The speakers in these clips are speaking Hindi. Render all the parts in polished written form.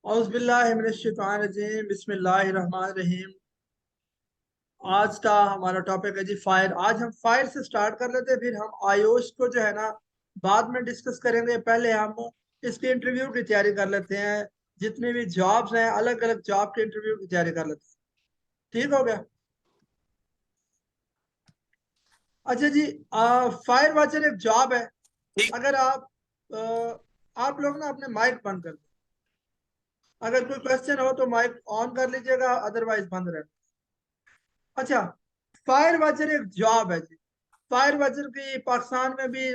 औज़ुबिल्लाहिमिनश्शैतानिर्रजीम बिस्मिल्लाहिर्रहमानिर्रहीम। आज का हमारा टॉपिक है जी फायर। आज हम फायर से स्टार्ट कर लेते हैं, फिर हम आयोश को जो है ना बाद में डिस्कस करेंगे। पहले हम इसके इंटरव्यू की तैयारी कर लेते हैं। जितने भी जॉब्स हैं, अलग अलग जॉब के इंटरव्यू की तैयारी कर लेते हैं। ठीक हो गया? अच्छा जी, फायर वॉचर एक जॉब है। ठीक। अगर आप लोग ना अपने माइक बंद कर दें। अगर कोई क्वेश्चन हो तो माइक ऑन कर लीजिएगा, अदरवाइज बंद रहे। अच्छा, फायर वॉचर एक जॉब है जी। फायर वॉचर की पाकिस्तान में भी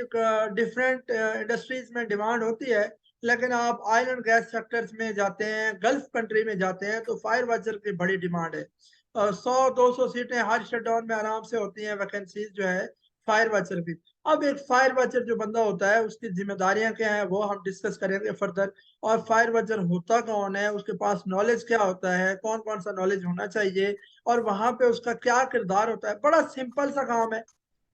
डिफरेंट इंडस्ट्रीज में डिमांड होती है। लेकिन आप ऑयल एंड गैस सेक्टर्स में जाते हैं, गल्फ कंट्री में जाते हैं, तो फायर वॉचर की बड़ी डिमांड है। 100-200 सीटें हर शटडाउन में आराम से होती हैं, वैकेंसीज जो है फायर वॉचर की। अब एक फायर वॉचर जो बंदा होता है, उसकी जिम्मेदारियां क्या हैं वो हम डिस्कस करेंगे फर्दर। और फायर वॉचर होता कौन है, उसके पास नॉलेज क्या होता है, कौन कौन सा नॉलेज होना चाहिए, और वहां पे उसका क्या किरदार होता है। बड़ा सिंपल सा काम है,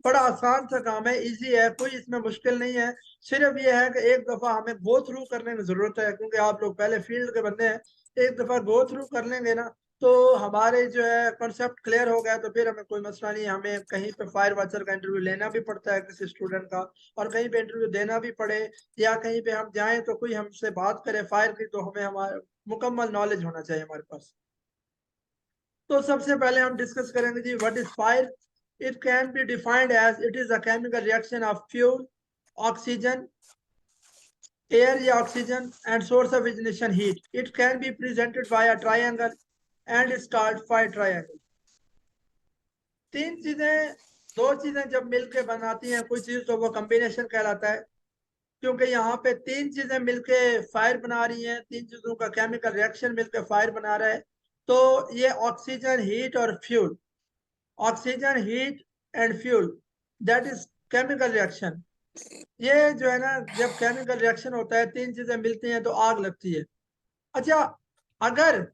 बड़ा आसान सा काम है, इजी है, कोई इसमें मुश्किल नहीं है। सिर्फ ये है कि एक दफा हमें गो थ्रू करने की जरूरत है, क्योंकि आप लोग पहले फील्ड के बंदे हैं। एक दफा गो थ्रू कर लेंगे ना, तो हमारे जो है कॉन्सेप्ट क्लियर हो गया, तो फिर हमें कोई मसला नहीं। हमें कहीं पे फायर वॉचर का इंटरव्यू लेना भी पड़ता है किसी स्टूडेंट का, और कहीं पे इंटरव्यू देना भी पड़े, या कहीं पे हम जाएं तो कोई हमसे बात करे फायर की, तो हमें हमारा मुकम्मल नॉलेज होना चाहिए हमारे पास। तो सबसे पहले हम डिस्कस करेंगे जी, what is fire. It can be defined as it is a chemical reaction of fuel, oxygen, air या oxygen and source of ignition heat. It can be presented by a triangle and is called fire triangle. तीन चीजें, दो चीजें जब मिलकर बनाती हैं कोई चीज, तो वो कॉम्बिनेशन कहलाता है। क्योंकि यहाँ पे तीन चीजें मिलके फायर बना रही हैं, तीन चीजों का केमिकल रिएक्शन मिलकर फायर बना रहा है। तो ये ऑक्सीजन, हीट और fuel, oxygen, heat and fuel, that is chemical reaction. ये जो है ना, जब केमिकल रिएक्शन होता है, तीन चीजें मिलती हैं तो आग लगती है। अच्छा, अगर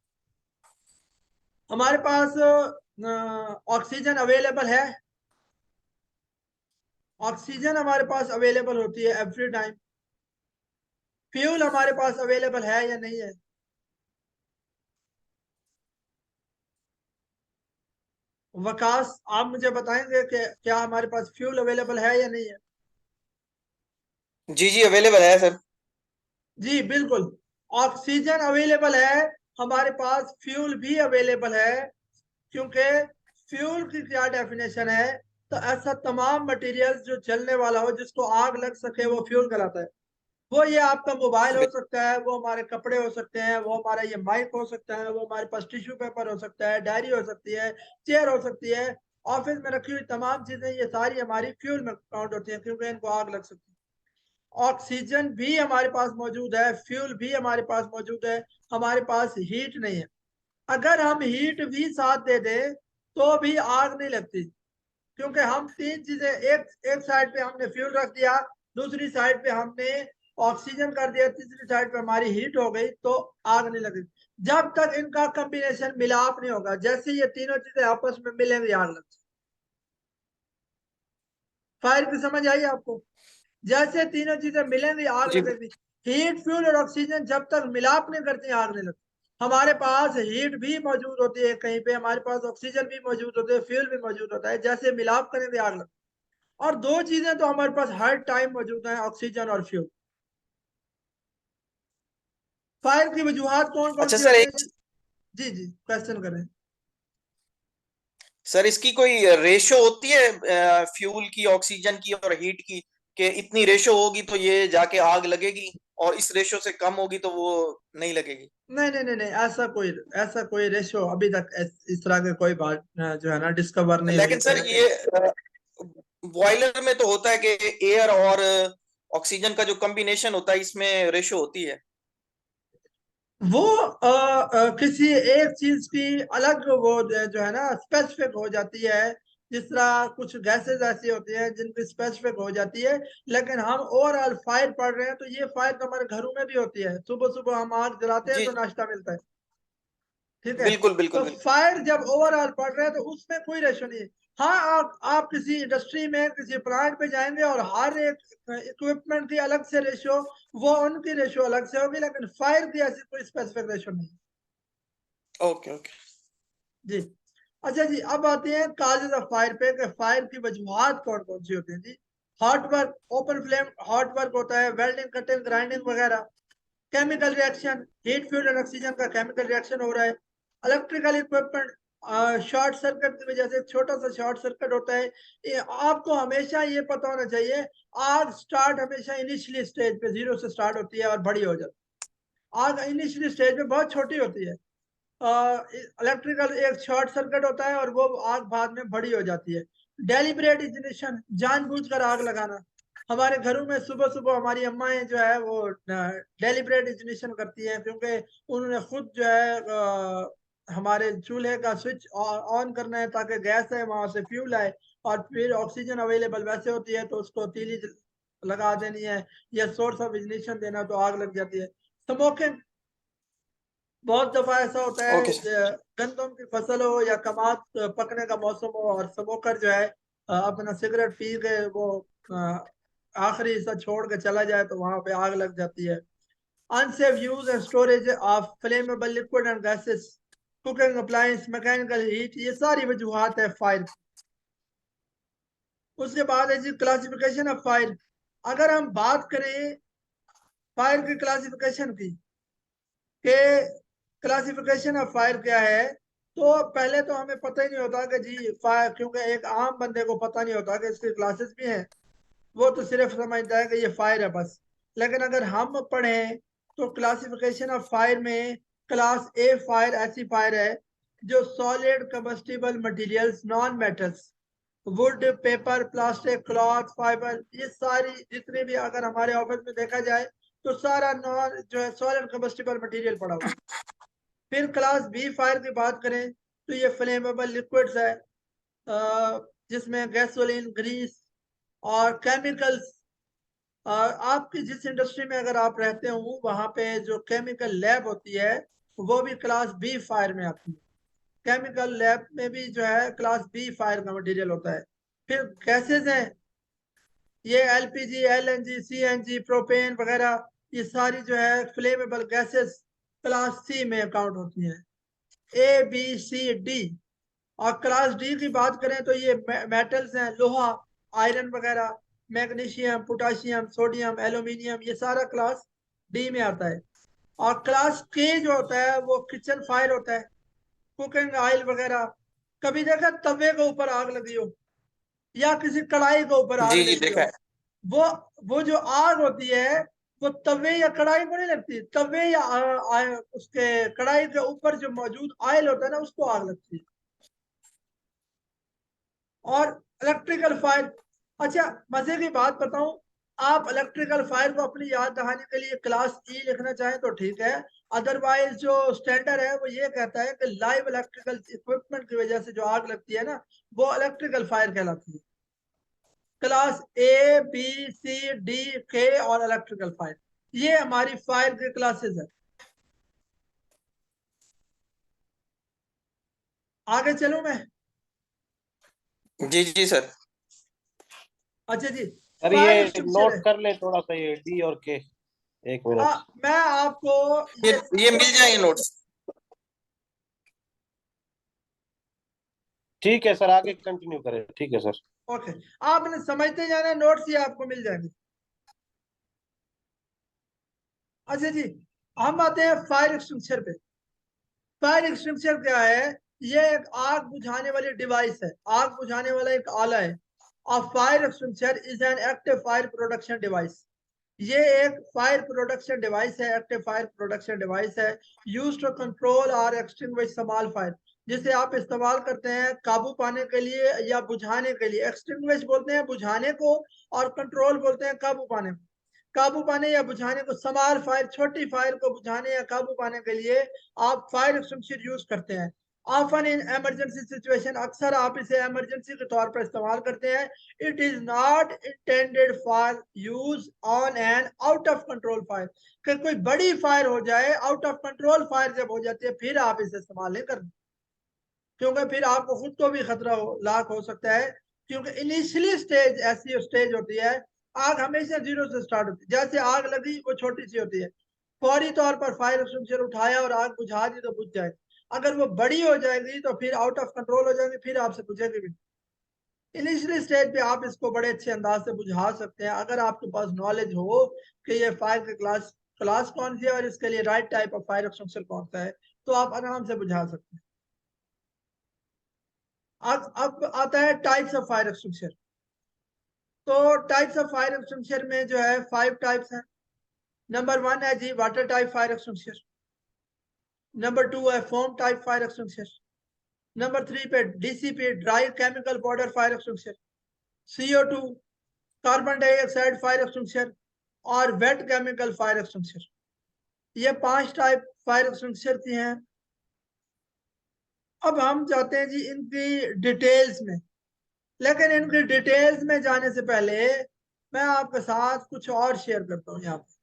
हमारे पास ऑक्सीजन अवेलेबल है, ऑक्सीजन हमारे पास अवेलेबल होती है एवरी टाइम, फ्यूल हमारे पास अवेलेबल है या नहीं है? वकास, आप मुझे बताएंगे कि क्या हमारे पास फ्यूल अवेलेबल है या नहीं है? जी जी, अवेलेबल है सर। जी बिल्कुल, ऑक्सीजन अवेलेबल है, हमारे पास फ्यूल भी अवेलेबल है। क्योंकि फ्यूल की क्या डेफिनेशन है, तो ऐसा तमाम मटेरियल जो जलने वाला हो, जिसको आग लग सके, वो फ्यूल कहलाता है। वो ये आपका मोबाइल हो सकता है, वो हमारे कपड़े हो सकते हैं, वो हमारा ये माइक हो सकता है, वो हमारे पास टिश्यू पेपर हो सकता है, डायरी हो सकती है, चेयर हो सकती है, ऑफिस में रखी हुई तमाम चीजें, ये सारी हमारी फ्यूल में काउंट होती हैं, क्योंकि इनको आग लग सकती है। ऑक्सीजन भी हमारे पास मौजूद है, फ्यूल भी हमारे पास मौजूद है, हमारे पास हीट नहीं है। अगर हम हीट भी साथ दे दें तो भी आग नहीं लगती, क्योंकि हम तीन चीजें, एक एक साइड पे हमने फ्यूल रख दिया, दूसरी साइड पे हमने ऑक्सीजन कर दिया, तीसरी साइड पे हमारी हीट हो गई, तो आग नहीं लगी। जब तक इनका कॉम्बिनेशन मिलाप नहीं होगा, जैसे ये तीनों चीजें आपस में मिलेंगी, आग लगती। फायर की समझ आई आपको? जैसे तीनों चीजें मिलेंगी, आग जी लगेगी। हीट, फ्यूल और ऑक्सीजन जब तक मिलाप नहीं करती, आग नहीं लगती। हमारे पास हीट भी मौजूद होती है कहीं पे, हमारे पास ऑक्सीजन भी मौजूद होते हैं, फ्यूल भी मौजूद होता है, जैसे मिलाप करेंगे आग लगती। और दो चीजें तो हमारे पास हर टाइम मौजूद है, ऑक्सीजन और फ्यूल। फायर की वजूहत कौन कौन अच्छा सी सर, होती है एक जी? जी जी, क्वेश्चन करें। सर इसकी कोई रेशो होती है फ्यूल की, ऑक्सीजन की और हीट की, कि इतनी रेशो होगी तो ये जाके आग लगेगी और इस रेशो से कम होगी तो वो नहीं लगेगी? नहीं नहीं नहीं नहीं, ऐसा कोई रेशो अभी तक इस तरह के कोई बात जो है ना डिस्कवर नहीं हुई लेकिन सर कि। ये बॉयलर में तो होता है कि एयर और ऑक्सीजन का जो कॉम्बिनेशन होता है इसमें रेशो होती है। वो किसी एक चीज की अलग, वो जो है ना स्पेसिफिक हो जाती है। जिस तरह कुछ गैसेस ऐसी होती हैं जिनकी स्पेसिफिक हो जाती है। लेकिन हम ओवरऑल फायर पढ़ रहे हैं, तो ये फायर तो हमारे घरों में भी होती है, सुबह सुबह हम आग जलाते हैं जी, तो नाश्ता मिलता है। ठीक है? बिल्कुल तो बिल्कुल बिल्कुल। फायर जब ओवरऑल पढ़ रहे हैं तो उसमें कोई रेशो नहीं है। हाँ, आप किसी इंडस्ट्री में किसी प्लांट पे जाएंगे और हर एक इक्विपमेंट की अलग से रेशियो, वो उनकी रेशियो अलग से होगी, लेकिन फायर की ऐसी कोई स्पेसिफिक रेशियो नहीं। Okay okay. जी। अच्छा जी, अब आते हैं काजेज ऑफ फायर पे, कि फायर की वजूहात कौन कौन सी होती हैं जी। Hot work, open flame hot work होता है, वेल्डिंग, कटिंग, ग्राइंडिंग वगैरह। Chemical reaction, heat fuel and oxygen का केमिकल रिएक्शन हो रहा है। इलेक्ट्रिकल इक्विपमेंट, शॉर्ट सर्किट की वजह से छोटा सा शॉर्ट सर्किट होता है। आपको हमेशा ये पता होना चाहिए, आग स्टार्ट हमेशा इनिशियली स्टेज पे 0 से स्टार्ट होती है और बड़ी हो जाती है। आग इनिशियली स्टेज पे बहुत छोटी होती है। इलेक्ट्रिकल एक शॉर्ट सर्किट होता है और वो आग बाद में बड़ी हो जाती है। डेलिब्रेट इग्निशन, जानबूझकर आग लगाना। हमारे घरों में सुबह सुबह हमारी अम्माएं जो है वो डेलिब्रेट इग्निशन करती हैं, क्योंकि उन्होंने खुद जो है हमारे चूल्हे का स्विच ऑन करना है ताकि गैस है वहां से फ्यूल आए, और फिर ऑक्सीजन अवेलेबल वैसे होती है तो उसको तीली लगा देनी है, या सोर्स ऑफ इग्निशन देना, तो आग लग जाती है। स्मोकिंग, बहुत दफा ऐसा होता है ओके सर। गंदम की फसल हो या कमाद पकने का मौसम हो, और स्मोकर जो है अपना सिगरेट पी के वो आखिरी हिस्सा छोड़ के चला जाए तो वहां पे आग लग जाती है। Unsafe use and storage of flammable liquid and gases, cooking appliance, mechanical heat, ये सारी वजूहात है फायर। उसके बाद है जी क्लासिफिकेशन ऑफ फायर। अगर हम बात करें फायर की क्लासिफिकेशन की, कि क्लासिफिकेशन ऑफ फायर क्या है, तो पहले तो हमें पता ही नहीं होता कि जी फायर, क्योंकि एक आम बंदे को पता नहीं होता कि इसकी क्लासेस भी हैं। वो तो सिर्फ समझता है कि ये फायर है बस। लेकिन अगर हम पढ़ें तो क्लासिफिकेशन ऑफ फायर में क्लास ए फायर ऐसी फायर है जो solid combustible materials, non metals, would, paper, plastic, cloth, fibre, ये सारी जितने भी, अगर हमारे ऑफिस में देखा जाए तो सारा नॉन जो है सॉलिड कम्बस्टिबल मटेरियल पड़ा हुआ है। फिर क्लास बी फायर की बात करें तो ये फ्लेमेबल लिक्विड्स है, जिसमें गैसोलीन, ग्रीस और केमिकल्स। आपकी जिस इंडस्ट्री में अगर आप रहते हो वहां पे जो केमिकल लैब होती है वो भी क्लास बी फायर में आती है। केमिकल लैब में भी जो है क्लास बी फायर का मटेरियल होता है। फिर गैसेज हैं, ये एलपीजी, एलएनजी, सीएनजी, प्रोपेन वगैरह, ये सारी जो है फ्लेमेबल गैसेस क्लास सी में काउंट होती हैं। A B C D. और क्लास डी की बात करें तो ये मेटल्स हैं, लोहा, आयरन वगैरह, मैग्नीशियम, पोटाशियम, सोडियम, एल्यूमिनियम, ये सारा क्लास डी में आता है। और क्लास के जो होता है वो किचन फायर होता है, कुकिंग ऑयल वगैरह। कभी देखा तवे के ऊपर आग लगी हो या किसी कढ़ाई के ऊपर आग जी जी लगी देखा हो, है। वो वो जो आग होती है वो तवे या कढ़ाई को नहीं लगती, तवे या उसके कढ़ाई के ऊपर जो मौजूद ऑयल होता है ना उसको आग लगती है। और इलेक्ट्रिकल फायर, अच्छा मजे की बात बताऊं, आप इलेक्ट्रिकल फायर को अपनी याद दहानी के लिए क्लास ई लिखना चाहें तो ठीक है। अदरवाइज जो स्टैंडर्ड है वो ये कहता है कि लाइव इलेक्ट्रिकल इक्विपमेंट की वजह से जो आग लगती है ना वो इलेक्ट्रिकल फायर कहलाती है। Class A B C D के और इलेक्ट्रिकल फायर, ये हमारी फायर की क्लासेस है। आगे चलूं मैं? जी जी सर। अच्छा जी, सर फायर ये एक्सटिंग्विशर नोट है। कर ले थोड़ा सा, ये डी और के। एक मिनट। मैं आपको ये मिल जाएंगे नोट्स। ठीक है सर, आगे कंटिन्यू करें। ठीक है सर। ओके, आपने समझते जाना, नोट्स ये आपको मिल जाएंगे। अच्छा जी, हम आते हैं फायर एक्सटिंग्विशर पे। फायर एक्सटिंग्विशर क्या है? ये एक आग बुझाने वाली डिवाइस है, आग बुझाने वाला एक आला है। और fire extinguisher is an active fire production device. ये एक फायर प्रोडक्शन डिवाइस है, एक्टिव फायर प्रोडक्शन डिवाइस है, यूज टू कंट्रोल और एक्सटिंग्विश स्मॉल फायर, जिसे आप इस्तेमाल करते हैं काबू पाने के लिए या बुझाने के लिए। एक्सटिंग्विश बोलते हैं बुझाने को, और कंट्रोल बोलते हैं काबू पाने को। काबू पाने या बुझाने को, स्मॉल फायर, छोटी फायर को बुझाने या काबू पाने के लिए आप फायर एक्सटिंग्विशर यूज करते हैं। ऑफन इन इमरजेंसी सिचुएशन, अक्सर आप इसे इमरजेंसी के तौर पर इस्तेमाल करते हैं। It is not intended for use on an out of control fire, कि कोई बड़ी फायर हो जाए, आउट ऑफ कंट्रोल फायर जब हो जाती है फिर आप इसे इस्तेमाल नहीं करते। क्योंकि फिर आपको खुद को भी खतरा लाक हो सकता है, क्योंकि इनिशियली स्टेज ऐसी स्टेज होती है, आग हमेशा जीरो से स्टार्ट होती है। जैसे आग लगी वो छोटी सी होती है, फौरी तौर पर फायर एक्सटिंग्विशर उठाया और आग बुझा दी तो बुझ जाएगी। अगर वो बड़ी हो जाएगी तो फिर आउट ऑफ कंट्रोल हो जाएगी, फिर आपसे बुझेगी भी। इनिशियली स्टेज पे आप इसको बड़े अच्छे अंदाज से बुझा सकते हैं, अगर आपके पास नॉलेज हो कि ये फायर की क्लास कौन सी है और इसके लिए right type of fire extinguisher कौन सा है, तो आप आराम से बुझा सकते हैं। अब आता है टाइप्स ऑफ फायर एक्सटिंग्विशर। तो टाइप्स ऑफ फायर एक्सटिंग्विशर में जो है 5 टाइप्स हैं। नंबर 1 है जी water type fire extinguisher. Number 2 है foam type fire extinguisher. Number 3 पे DCP dry chemical powder fire extinguisher. CO2 carbon dioxide fire extinguisher और वेट केमिकल फायर एक्सटिंग्विशर। ये 5 टाइप फायर एक्सटिंग्विशर की हैं। अब हम जाते हैं जी इनकी डिटेल्स में, लेकिन इनकी डिटेल्स में जाने से पहले मैं आपके साथ कुछ और शेयर करता हूँ यहाँ पे।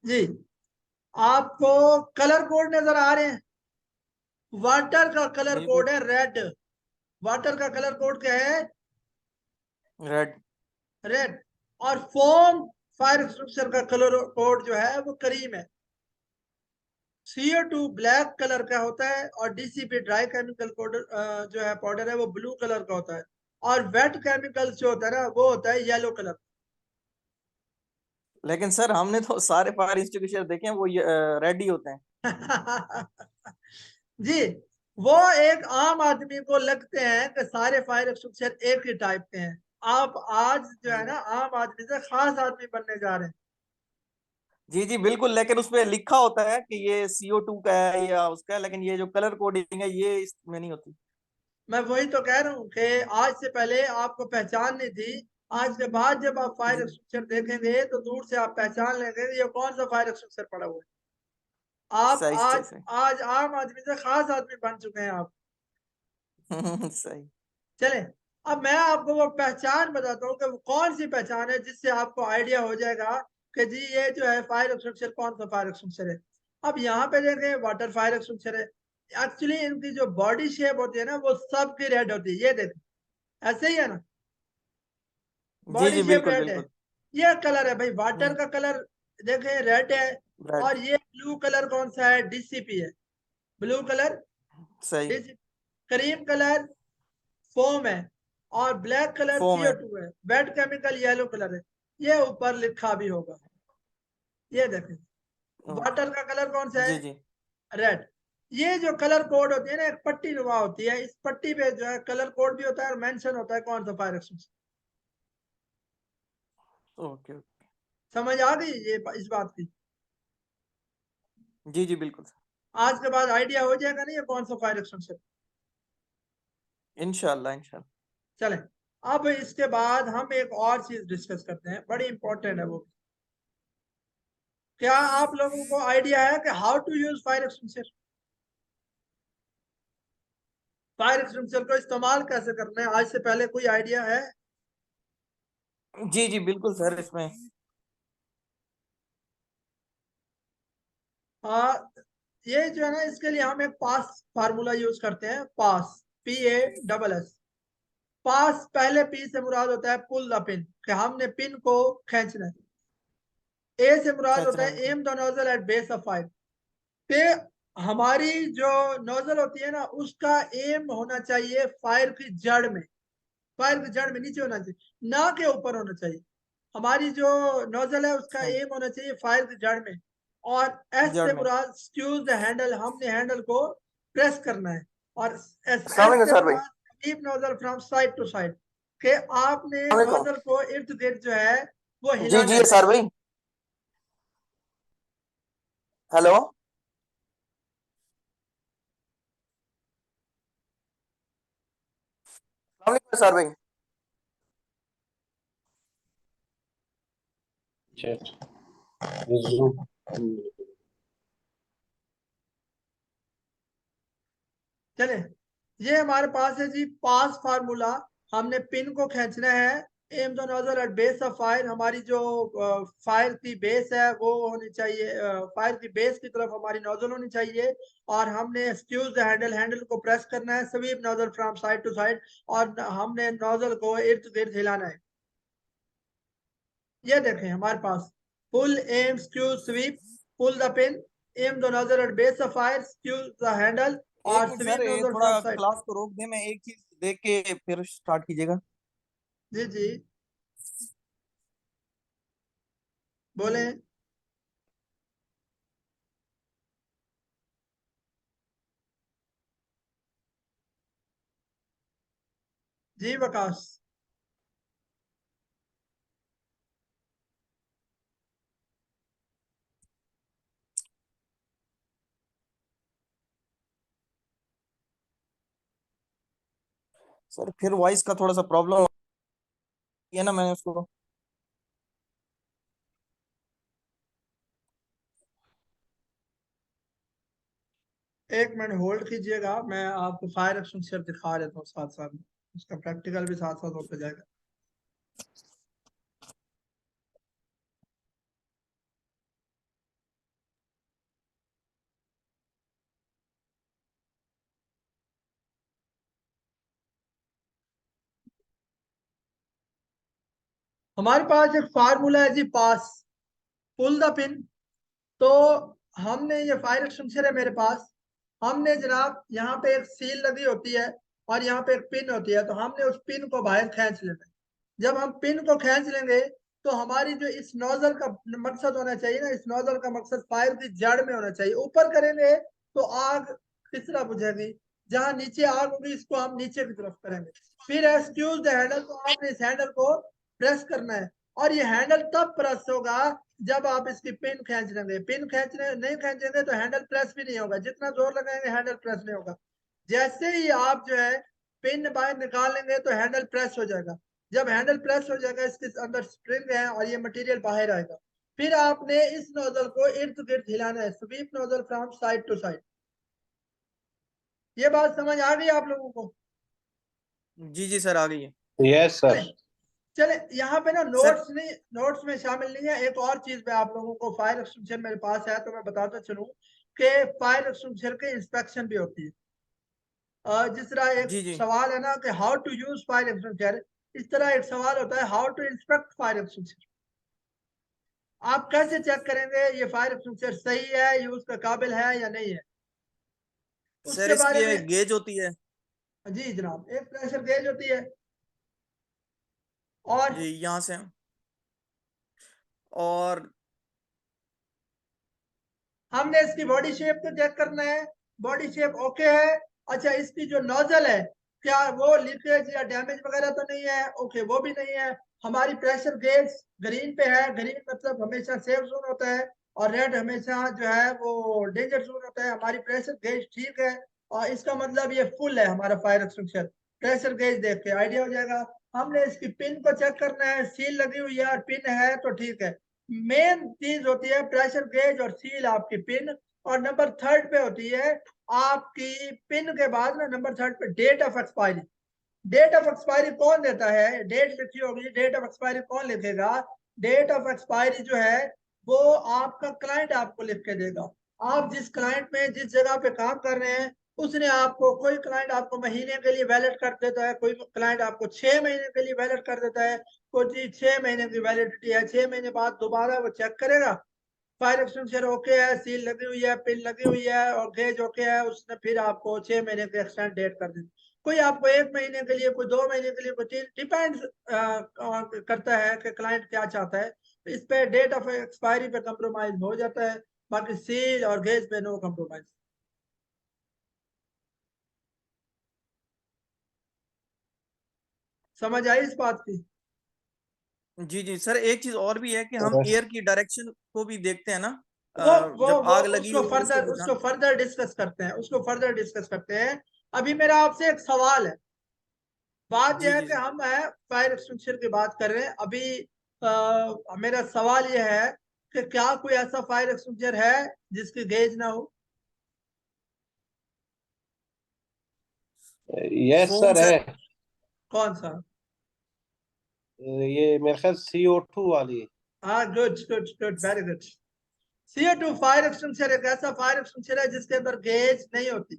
जी, आपको कलर कोड नजर आ रहे हैं? वाटर का कलर बिल्कुल कोड है रेड। वाटर का कलर कोड क्या है? रेड। रेड। और फोम फायर एक्सटिंग्विशर का कलर कोड जो है वो क्रीम है। CO2 ब्लैक कलर का होता है और DCP ड्राई केमिकल पाउडर जो है पाउडर है वो ब्लू कलर का होता है। और वेट केमिकल्स जो होता है ना वो होता है येलो कलर। लेकिन सर हमने तो सारे फायर एक्सटिंग्विशर देखे हैं, वो रेड ही होते हैं। जी, वो एक आम आदमी को लगते हैं कि सारे फायर एक्सटिंग्विशर एक ही टाइप के हैं। आप आज जो है ना आम आदमी से खास आदमी बनने जा रहे हैं। जी जी बिल्कुल, लेकिन उसपे लिखा होता है कि ये CO2 का है या उसका है, लेकिन ये जो कलर कोडिंग है ये इसमें नहीं होती। मैं वही तो कह रहा हूँ कि आज से पहले आपको पहचान नहीं थी। आज के बाद जब आप फायर जी एक्सटिंग्विशर देखेंगे तो दूर से आप पहचान लेंगे ये कौन सा फायर एक्सटिंग्विशर पड़ा हुआ है। आप सही आज सही सही। आज आम आदमी से खास आदमी बन चुके हैं आप। सही। चले, अब मैं आपको वो पहचान बताता हूँ कि वो कौन सी पहचान है जिससे आपको आइडिया हो जाएगा कि जी ये जो है फायर एक्सटिंग्विशर कौन सा फायर एक्सटिंग्विशर है। अब यहाँ पे देखें वाटर फायर एक्सटिंग्विशर है। एक्चुअली इनकी जो बॉडी शेप होती है ना वो सबकी रेड होती है, ये देखें ऐसे ही है ना, जी बॉडी जी शेप बिल्कुल रेड है। बिल्कुल। ये कलर है भाई, वाटर हम्म। का कलर देखें रेड है। रेड। और ये ब्लू कलर कौन सा है? DCP है। ब्लू कलर सही। DCP। क्रीम कलर फोम है। और ब्लैक कलर फोम है। CO2 है। वेट केमिकल येलो कलर है। ये ऊपर लिखा भी होगा, ये देखें। ओके। वाटर का कलर कौन सा है? जी जी। रेड। ये जो कलर कोड होती है ना एक पट्टी नुमा होती है, इस पट्टी पे जो है कलर कोड भी होता है और मेंशन होता है कौन सा फायर एक्सटिंग्विशर। Okay okay. समझ आ गई ये इस बात की? जी जी बिल्कुल सर। आज के बाद आइडिया हो जाएगा नहीं ये कौन सा फायर एक्सटिंग्विशर। इंशाल्लाह इंशाल्लाह। चलें, अब इसके बाद हम एक और चीज डिस्कस करते हैं, बड़ी इंपॉर्टेंट है वो। क्या आप लोगों को आइडिया है कि how to use fire extinguisher? Fire extinguisher को इस्तेमाल कैसे करना है, आज से पहले कोई आइडिया है? जी जी बिल्कुल सर, इसमें हाँ, ये जो है ना इसके लिए हम एक पास फार्मूला यूज करते हैं। पास, PASS। पास, पहले P से मुराद होता है पुल द पिन, कि हमने पिन को खींचना है। A से मुराद होता खींचना है है। Aim the nozzle at base of fire, पे हमारी जो नोजल होती है ना उसका एम होना चाहिए फायर की जड़ में। फायर की जड़ में नीचे होना चाहिए, ना के ऊपर होना चाहिए। हमारी जो नोजल है उसका सही। एम होना चाहिए फायर की जड़ में। और एस जड़ से में। मुराद स्क्यूज द हैंडल, हमने हैंडल को प्रेस करना है। और एस अस्सलाम एस वालेकुम से सर भाई। Murad keep nozzle from side to side, के आपने वालेकुम। नोजल को इर्द गिर्द जो है वो जी हिलाना जी है। सर भाई। हेलो। अस्सलाम वालेकुम सर भाई। अच्छा Zoom। चले, ये हमारे पास है जी पास फार्मूला। हमने पिन को खींचना है aim the nozzle at base of fire, हमारी जो फायर की बेस है वो होनी चाहिए, फायर की बेस की तरफ हमारी नोजल होनी चाहिए। और हमने स्क्यूज द हैंडल, हैंडल को प्रेस करना है, sweep nozzle from side to side, और हमने नोजल को इर्द गिर्द हिलाना है। ये देखें हमारे पास pull aim squeeze sweep, pull the pin, aim the nozzle at base of fire, squeeze the handle एक और मिनट सर, स्वीप ये नोजल थोड़ा फ्रॉम साइड। क्लास को रोक दे, मैं एक चीज देख के फिर स्टार्ट कीजिएगा। जी जी बोले। जी वकास। सर फिर वॉइस का थोड़ा सा प्रॉब्लम है ना, मैंने उसको। एक मिनट होल्ड कीजिएगा, मैं आपको फायर एक्सटिंग्विशर दिखा देता हूँ साथ साथ में, उसका प्रैक्टिकल भी साथ साथ होता जाएगा। हमारे पास एक फार्मूला है जी, पास पुल द पिन। तो हमने ये फायर एक्सटिंग्विशर है मेरे पास, हमने जनाब यहाँ पे एक सील लगी होती है और यहाँ पे एक पिन होती है, तो हमने उस पिन को बाहर खींच लेना है। जब हम पिन को खींच लेंगे तो हमारी जो इस नोजल का मकसद होना चाहिए ना, इस नोजल का मकसद फायर की जड़ में होना चाहिए। ऊपर करेंगे तो आग किस तरह बुझेगी, जहां नीचे आग होगी इसको हम नीचे की तरफ करेंगे। फिर एक्सक्यूज द हैंडल, तो आपने इस हैंडल को प्रेस करना है, और ये हैंडल तब प्रेस होगा जब आप इसकी पिन खींच लेंगे। पिन खींचने नहीं खींचेंगे तो हैंडल प्रेस भी नहीं होगा, जितना जोर लगाएंगे हैंडल प्रेस नहीं होगा। जैसे ही आप जो है पिन बाहर निकाल लेंगे तो हैंडल प्रेस हो जाएगा। जब हैंडल प्रेस हो जाएगा, इसके अंदर स्प्रिंग है और ये मटेरियल बाहर आएगा। फिर आपने इस नोजल को इर्द गिर्द हिलाना है, sweep nozzle from side to side. ये बात समझ आ गई आप लोगों को? जी जी सर, आ गई है। यस चले सर। चले यहाँ पे ना सर नोट्स नहीं, नोट्स में शामिल नहीं है। एक और चीज मैं आप लोगों को, फायर एक्सटिंग्विशर मेरे पास है तो मैं बताता चलूं कि फायर एक्सटिंग्विशर की इंस्पेक्शन भी होती है। जिस तरह एक जी जी सवाल है ना कि how to use fire extinguisher, इस तरह एक सवाल होता है how to inspect fire extinguisher. आप कैसे चेक करेंगे ये फायर एक्सटिंग्विशर सही है, यूज का काबिल है या नहीं है, सर, उसके इसकी बारे ये में। गेज होती है। जी जनाब, एक प्रेशर गेज होती है, और जी यहाँ से। और हमने इसकी बॉडी शेप तो चेक करना है, बॉडी शेप ओके है। अच्छा, इसकी जो नोजल है क्या वो लीकेज या डैमेज वगैरह तो नहीं है? ओके, वो भी नहीं है। हमारी प्रेशर गेज ग्रीन पे है, ग्रीन मतलब हमेशा सेफ जोन होता है, और रेड हमेशा जो है वो डेंजर जोन होता है। हमारी प्रेशर गेज ठीक है, और इसका मतलब ये फुल है हमारा फायर एक्सटिंग्विशर। प्रेशर गेज देख के आइडिया हो जाएगा। हमने इसकी पिन को चेक करना है, सील लगी हुई है और पिन है तो ठीक है। मेन चीज होती है प्रेशर गेज और सील, आपकी पिन। और नंबर थर्ड पे होती है आपकी पिन के बाद ना, नंबर थर्ड पे date of expiry. Date of expiry कौन देता है? डेट लिखी होगी, डेट ऑफ एक्सपायरी कौन लिखेगा? डेट ऑफ एक्सपायरी जो है वो आपका क्लाइंट आपको लिख के देगा। आप जिस क्लाइंट में जिस जगह पे काम कर रहे हैं उसने आपको, कोई क्लाइंट आपको महीने के लिए वैलिड कर देता है, कोई क्लाइंट आपको 6 महीने के लिए वैलिड कर देता है। कोई चीज 6 महीने की वैलिडिटी है, 6 महीने बाद दोबारा वो चेक करेगा, फायर एक्सटेंशन ओके है, सील लगी हुई है, पिन लगी हुई है और गेज ओके है, उसने फिर आपको 6 महीने की एक्सटेंड डेट कर दी। कोई आपको 1 महीने के लिए, कोई 2 महीने के लिए, कोई 3, डिपेंड्स करता है कि क्लाइंट क्या चाहता है। तो इस पे डेट ऑफ एक्सपायरी पे कंप्रोमाइज हो जाता है, बाकी सील और गेज पे नो कंप्रोमाइज। समझ आई इस बात की? जी जी सर, एक चीज और भी है कि हम यस एयर की डायरेक्शन को भी देखते हैं ना। वो वो जब वो आग लगी उसको होगी उसको फर्दर, बुझा। उसको फर्दर डिस्कस करते हैं, उसको फर्दर डिस्कस करते हैं। अभी मेरा आपसे एक सवाल है। बात जी यह है जी कि जी हम है फायर एक्सटिंग्विशर की बात कर रहे हैं अभी। मेरा सवाल यह है कि क्या कोई ऐसा फायर एक्सटिंग्विशर है जिसकी गेज ना हो? Yes foam sir sir. है। कौन सा? ये मेरे ख्याल CO2 वाली है। हाँ, good good good, very good. CO2 fire extinguisher एक ऐसा फायर एक्सटिंग्विशर है जिसके अंदर गेज नहीं होती,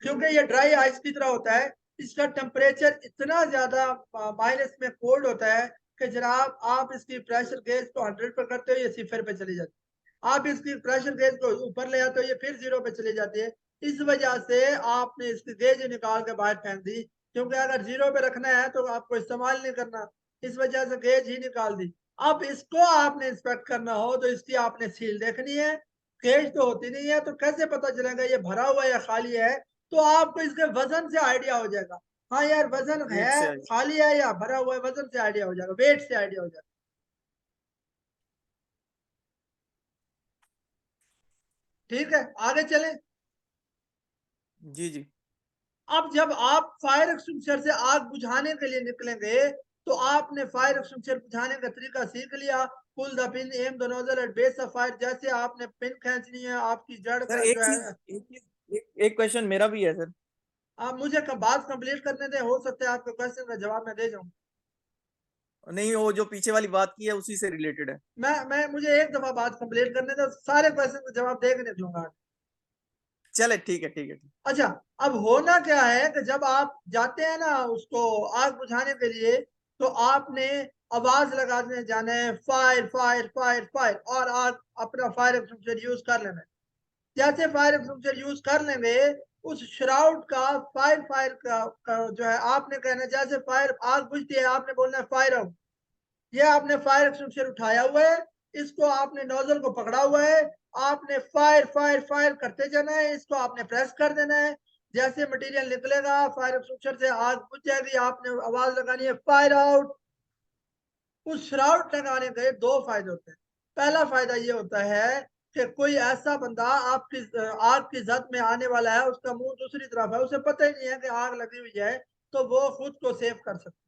क्योंकि ये ड्राई आइस की तरह होता है। इसका टेम्परेचर इतना ज्यादा माइनस में कोल्ड होता है कि जनाब आप इसकी प्रेशर गेज को 100 पर करते हो, ये 0 पे चली जाती है। आप इसकी प्रेशर गेज को ऊपर ले आते हो, ये फिर 0 पे चली जाती है। इस वजह से आपने इसकी गेज निकाल के बाहर फेंक दी, क्योंकि अगर 0 पे रखना है तो आपको इस्तेमाल नहीं करना, इस वजह से गेज ही निकाल दी। अब इसको आपने इंस्पेक्ट करना हो तो इसकी आपने सील देखनी है। गेज तो होती नहीं है, तो कैसे पता चलेगा ये भरा हुआ या खाली है? तो आपको इसके वजन से आइडिया हो जाएगा, हाँ यार वजन वेट है, से आएगा। खाली है या भरा हुआ है, वजन से आइडिया हो जाएगा, वेट से आइडिया हो जाएगा। ठीक है, आगे चले। जी जी। अब जब आप फायर एक्सटिंग्विशर से आग बुझाने के लिए निकलेंगे तो आपने फायर एक्सटिंग्विशर बुझाने का तरीका सीख लिया। Pull the pin, aim the nozzle at base of fire, जैसे आपने पिन खींचनी है, आपकी जड़ सर का एक जो चीज, है। एक क्वेश्चन मेरा भी है सर। आप मुझे बात कंप्लीट करने दें, हो सकता है आपके क्वेश्चन का जवाब मैं दे जाऊं। नहीं, वो जो पीछे वाली बात की है उसी से रिलेटेड है। मैं मुझे एक दफा बात कंप्लीट करने दे, सारे क्वेश्चन का जवाब देखने दूंगा। चले ठीक है, ठीक है, ठीक। अच्छा, अब होना क्या है कि जब आप जाते हैं ना उसको आग बुझाने के लिए, तो आपने आवाज लगाने जाना है, फायर फायर फायर फायर, और आग अपना फायर एक्सटिंग्विशर यूज कर लेना है। जैसे फायर एक्सटिंग्विशर यूज कर लेंगे, उस श्राउड का फायर फायर का जो है आपने कहना है, जैसे फायर आग बुझती है आपने बोलना है फायर आउट। ये आपने फायर एक्सटिंग्विशर उठाया हुआ है, इसको आपने नोजल को पकड़ा हुआ है, आपने फायर फायर फायर करते जाना है, इसको आपने प्रेस कर देना है। जैसे मटेरियल निकलेगा फायर एक्सटिंग्विशर से, आग बुझ जाएगी, आपने आवाज लगानी है फायर आउट। उस श्राउड लगाने के दो फायदे होते हैं। पहला फायदा ये होता है कि कोई ऐसा बंदा आपकी आग की जद में आने वाला है, उसका मुंह दूसरी तरफ है, उसे पता ही नहीं है कि आग लगी हुई है, तो वो खुद को सेव कर सकता है।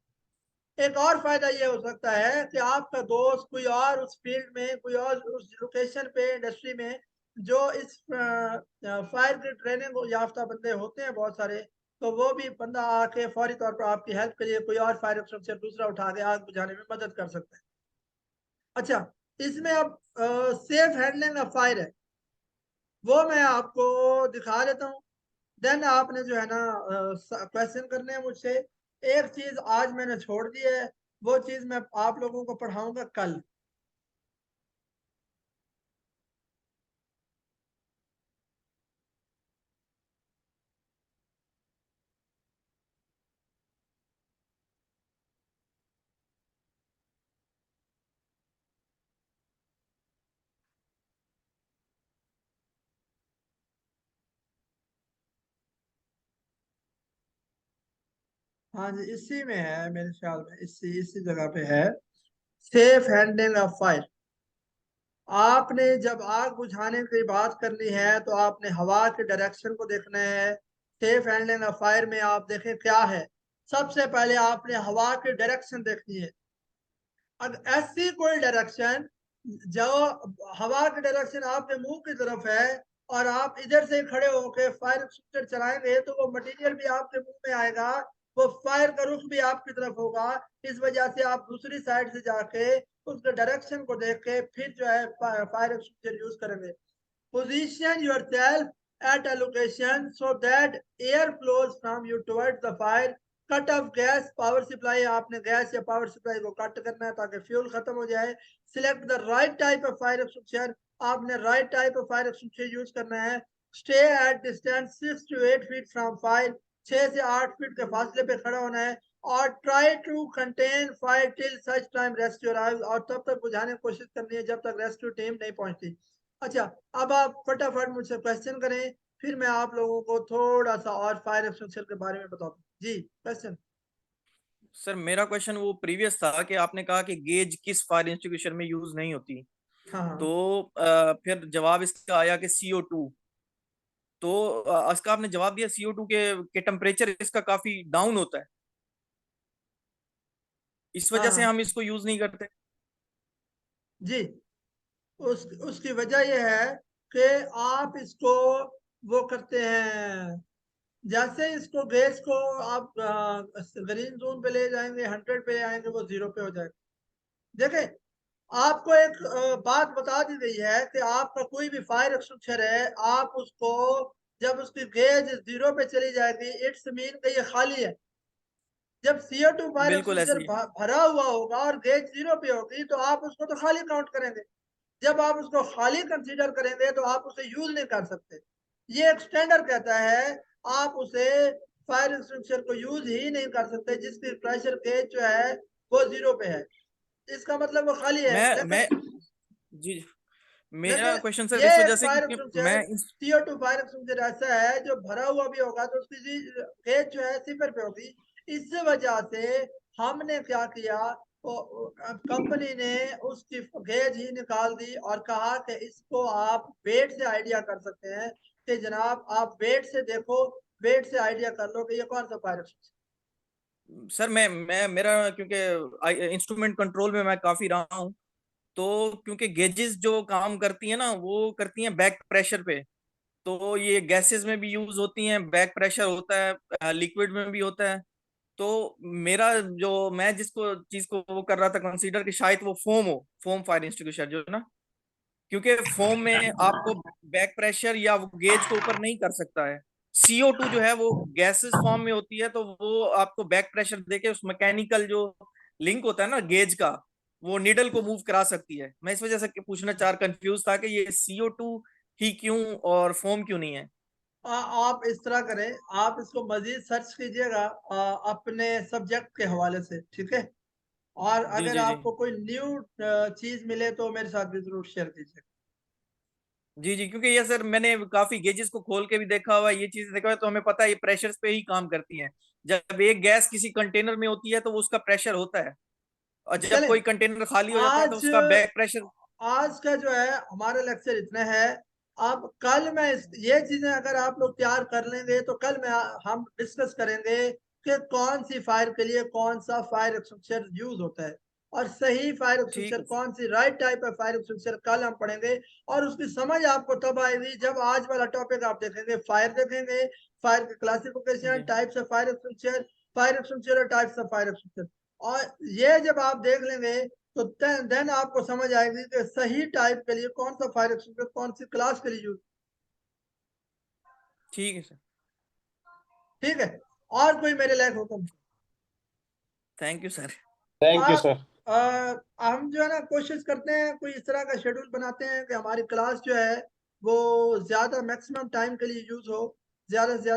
एक और फायदा ये हो सकता है कि आपका दोस्त कोई और उस फील्ड में, कोई और उस लोकेशन पे, इंडस्ट्री में, जो इस फायर की ट्रेनिंग याफ्ता बंदे होते हैं बहुत सारे, तो वो भी बंदा आके फौरी तौर पर आपकी हेल्प के लिए कोई और फायर एक्सटिंग्विशर दूसरा उठा के आग बुझाने में मदद कर सकता है। अच्छा, इसमें अब सेफ हैंडलिंग ऑफ फायर है, वो मैं आपको दिखा देता हूँ। देन आपने जो है ना क्वेश्चन करने हैं मुझसे। एक चीज आज मैंने छोड़ दी है, वो चीज मैं आप लोगों को पढ़ाऊंगा कल। हाँ जी, इसी में है मेरे ख्याल में, इसी इसी जगह पे है, सेफ हैंडलिंग ऑफ फायर। आपने जब आग बुझाने की बात करनी है तो आपने हवा के डायरेक्शन को देखना है। सेफ हैंडलिंग ऑफ फायर में आप देखें क्या है, सबसे पहले आपने हवा की डायरेक्शन देखनी है। अगर ऐसी कोई डायरेक्शन जो हवा की डायरेक्शन आपके मुंह की तरफ है, और आप इधर से खड़े होकर फायर एक्सटिंग्विशर चलाएंगे, तो वो मटेरियल भी आपके मुंह में आएगा, वो फायर का रुख भी आपकी तरफ होगा। इस वजह से आप दूसरी साइड से जाके उसके डायरेक्शन को देख के फिर जो है फायर एक्सटिंग्विशर यूज करेंगे। Position yourself at a location so that air flows from you towards the fire. Cut off gas, power supply, आपने गैस या पावर सप्लाई को कट करना है ताकि फ्यूल खत्म हो जाए। Select the right type of fire extinguisher, आपने right type of fire extinguisher use करना है। Stay at distance 6 to 8 feet from fire, 6 से 8 फीट के फासले पे खड़ा होना है। और try to contain fire till such time rescue arrives, और तब तक बुझाने की कोशिश करनी है जब तक रेस्क्यू टीम नहीं पहुंचती। अच्छा, अब आप फटाफट मुझसे क्वेश्चन करें, फिर मैं आप लोगों को थोड़ा सा और फायर एक्सटिंग्विशर के बारे में बताता हूँ। जी, क्वेश्चन। सर मेरा क्वेश्चन वो प्रीवियस था कि आपने कहा कि गेज किस फायर एक्सटिंग्विशर में यूज नहीं होती, हाँ हाँ। तो फिर जवाब इसका आया कि CO2। तो इसका आपने जवाब दिया CO2 के टेम्परेचर इसका काफी डाउन होता है, इस हाँ वजह से हाँ हम इसको यूज नहीं करते। जी, उसकी वजह यह है कि आप इसको वो करते हैं, जैसे इसको गेज को आप ग्रीन जोन पे ले जाएंगे, 100 पे आएंगे, वो 0 पे हो जाएगा। देखें, आपको एक बात बता दी गई है कि आपका कोई भी फायर एक्सटिंग्विशर है, आप उसको जब उसकी गेज 0 पे चली जाएगी, इट्स मीन कि ये खाली है। जब CO2 फायर बिल्कुल ऐसे एक्सटिंग्विशर ही भरा हुआ होगा और गेज 0 पे होगी, तो आप उसको तो खाली काउंट करेंगे। जब आप उसको खाली कंसीडर करेंगे तो आप उसे यूज नहीं कर सकते। ये एक स्टैंडर्ड कहता है आप उसे फायर एक्सटिंग्विशर को यूज ही नहीं कर सकते जिसकी प्रेशर गेज जो है वो 0 पे है। इसका मतलब वो खाली है। मैं जी मेरा लेकिन क्वेश्चन सर ये इस एक वजह से फायर क्योंकि मैं एक्सटिंग्विशर इस CO2 फायर एक्सटिंग्विशर ऐसा है जो भरा हुआ भी होगा तो उसकी गेज जो है 0 पे होगी। इस वजह से हमने क्या किया, कंपनी ने उसकी गेज ही निकाल दी और कहा कि इसको आप वेट से आइडिया कर सकते हैं कि जनाब आप वेट से देखो, वेट से आइडिया कर लो कि ये कौन सा फायर एक्सटिंग्विशर। सर मैं मेरा क्योंकि इंस्ट्रूमेंट कंट्रोल में मैं काफी रहा हूँ, तो क्योंकि गेजेस जो काम करती है ना वो करती हैं बैक प्रेशर पे। तो ये गैसेस में भी यूज होती हैं, बैक प्रेशर होता है, लिक्विड में भी होता है। तो मेरा जो मैं जिसको चीज को वो कर रहा था कंसीडर कि शायद वो फोम फायर एक्सटिंग्विशर जो है ना, क्योंकि फोम में आपको बैक प्रेशर या वो गेज को ऊपर नहीं कर सकता है। CO2 जो है वो गैसेस फॉर्म में होती है, तो वो आपको बैक प्रेशर देके उस मैकेनिकल जो लिंक होता है ना गेज का, वो निडल को मूव करा सकती है। मैं इस वजह से पूछना कंफ्यूज था कि ये CO2 ही क्यों और फोम क्यों नहीं है। आप इस तरह करें, आप इसको मजीद सर्च कीजिएगा अपने सब्जेक्ट के हवाले से, ठीक है। और जी अगर जी जी आपको कोई न्यू चीज मिले तो मेरे साथ भी जरूर शेयर कीजिए। जी जी, क्योंकि ये सर मैंने काफी गेजेस को खोल के भी देखा हुआ है, ये चीज देखा हुआ है, तो हमें पता है ये प्रेशर पे ही काम करती हैं। जब एक गैस किसी कंटेनर में होती है तो वो उसका प्रेशर होता है, और जब चलें, कोई कंटेनर खाली हो जाता है तो आज उसका बैक प्रेशर। आज का जो है हमारा लेक्चर इतना है। अब कल मैं ये चीजें अगर आप लोग तैयार कर लेंगे तो कल मैं हम डिस्कस करेंगे कि कौन सी फायर के लिए कौन सा फायर एक्सटिंग्विशर यूज होता है और सही फायर ठीक एक्सटिंग्विशर है सर। कौन सी right type of fire extinguisher कल हम पढ़ेंगे। और उसकी समझ आपको तब आएगी जब आज वाला टॉपिक आप देखेंगे, फायर देखेंगे, फायर के क्लासिफिकेशन, जी टाइप्स ऑफ फायर एक्सटिंग्विशर और टाइप्स ऑफ फायर एक्सटिंग्विशर। और ये जब आप देख लेंगे तो देन आपको समझ आएगी कि सही टाइप के लिए कौन सा फायर एक्सटिंग्विशर कौन सी क्लास के लिए यूज। ठीक है सर। ठीक है, और कोई मेरे लायक हुक्म। Thank you sir. Thank you आप सर। हम जो है ना कोशिश करते हैं कोई इस तरह का शेड्यूल बनाते हैं कि हमारी क्लास जो है वो ज्यादा मैक्सिमम टाइम के लिए यूज हो, ज्यादा से ज्यादा